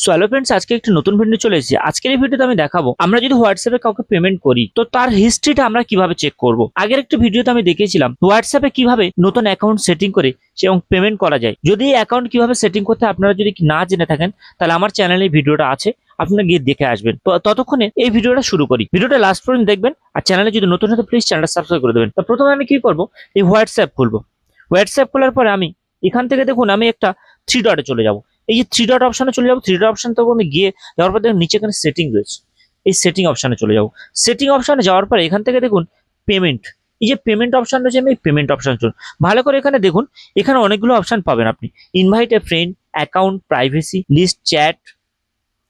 So hello friends, আজকে একটি নতুন ভিডিও চলে এসেছে। আজকের এই ভিডিওতে আমি দেখাবো আমরা যদি হোয়াটসঅ্যাপে কাউকে পেমেন্ট করি তো তার হিস্ট্রিটা আমরা কিভাবে চেক করব। আগের একটা ভিডিওতে আমি দেখিয়েছিলাম হোয়াটসঅ্যাপে কিভাবে নতুন অ্যাকাউন্ট সেটিং করে এবং পেমেন্ট করা যায়। যদি এই অ্যাকাউন্ট কিভাবে সেটিং করতে আপনারা যদি না জেনে থাকেন তাহলে আমার চ্যানেলে ভিডিওটা আছে, আপনারা গিয়ে দেখে আসবেন। তো ততক্ষণে এই ভিডিওটা শুরু করি। ভিডিওটা লাস্ট পর্যন্ত দেখবেন আর চ্যানেলে যদি নতুন হতে প্লিজ চ্যানেলটা সাবস্ক্রাইব করে দেবেন। তো প্রথমে আমি কি করব, এই হোয়াটসঅ্যাপ খুলবো। হোয়াটসঅ্যাপ খোলার পরে আমি এখান থেকে দেখুন আমি একটা থ্রি ডটে চলে যাব। এই যে থ্রি ডট অপশনে চলে যাবো, থ্রি ডট অপশন তো গিয়ে যাওয়ার পর দেখুন নিচে এখানে সেটিং রয়েছে, এই সেটিং অপশনে চলে যাবো। সেটিং অপশনে যাওয়ার পর এখান থেকে দেখুন পেমেন্ট, এই যে পেমেন্ট অপশন রয়েছে আমি এই পেমেন্ট অপশন চলুন। ভালো করে এখানে দেখুন, এখানে অনেকগুলো অপশন পাবেন আপনি। Invite a friend, account, privacy, list, chat.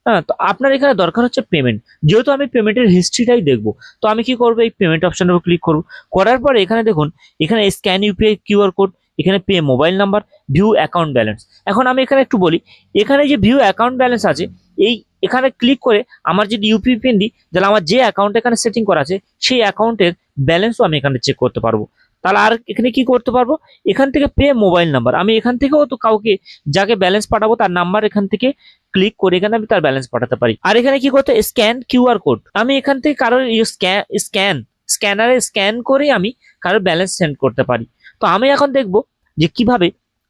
হ্যাঁ, তো আপনার এখানে দরকার হচ্ছে পেমেন্ট। যেহেতু আমি পেমেন্টের হিস্ট্রিটাই দেখবো, তো আমি কি করবো, এই পেমেন্ট অপশনের উপর ক্লিক করবো। করার পরে এখানে দেখুন, এখানে স্ক্যান ইউপিআই কিউআর কোড, এখানে pay mobile number, view account balance. এখন আমি এখানে একটু বলি, এখানে যে ভিউ অ্যাকাউন্ট ব্যালেন্স আছে, এই এখানে ক্লিক করে আমার যদি ইউপিআই পিন দিই তাহলে আমার যে অ্যাকাউন্ট এখানে সেটিং করা আছে সেই অ্যাকাউন্টের ব্যালেন্সও আমি এখানে চেক করতে পারবো। তাহলে আর এখানে কি করতে পারবো, এখান থেকে পে মোবাইল নাম্বার, আমি এখান থেকেও তো কাউকে যাকে ব্যালেন্স পাঠাবো তার নাম্বার এখান থেকে ক্লিক করে এখানে আমি তার ব্যালেন্স পাঠাতে পারি। আর এখানে কি করতে, স্ক্যান কিউআর কোড, আমি এখান থেকে কারোর স্ক্যানারে স্ক্যান করে আমি কারোর ব্যালেন্স সেন্ড করতে পারি। তো আমি এখন দেখবো যে কিভাবে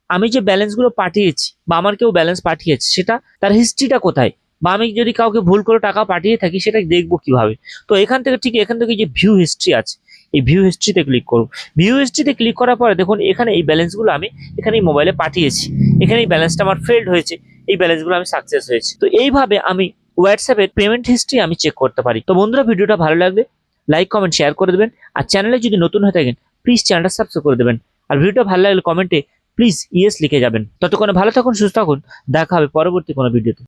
আমি যে ব্যালেন্স গুলো পাঠিয়েছি বা আমার কেউ ব্যালেন্স পাঠিয়েছে সেটা তার হিস্ট্রিটা কোথায়, বা আমি যদি কাউকে ভুল করে টাকা পাঠিয়ে থাকি সেটা দেখবো কিভাবে। তো এখান থেকে ঠিক এখান থেকে যে ভিউ হিস্ট্রি আছে, এই ভিউ হিস্ট্রিতে ক্লিক করবো। ভিউ হিস্ট্রিতে ক্লিক করার পরে দেখুন এখানে এই ব্যালেন্সগুলো আমি এখানে এই মোবাইলে পাঠিয়েছি, এখানে এই ব্যালেন্সটা আমার ফেল্ড হয়েছে, এই ব্যালেন্সগুলো আমি সাকসেস হয়েছে। তো এইভাবে আমি হোয়াটসঅ্যাপের পেমেন্ট হিস্ট্রি আমি চেক করতে পারি। তো বন্ধুরা, ভিডিওটা ভালো লাগলে লাইক কমেন্ট শেয়ার করে দেবেন, আর চ্যানেলে যদি নতুন হয়ে থাকেন প্লিজ চ্যানেলটা সাবস্ক্রাইব করে দেবেন। আর ভিডিওটা ভালো লাগলে কমেন্টে প্লিজ ইয়েস লিখে যাবেন। ততক্ষণে ভালো থাকুন, সুস্থ থাকুন, দেখা হবে পরবর্তী কোনো ভিডিওতে।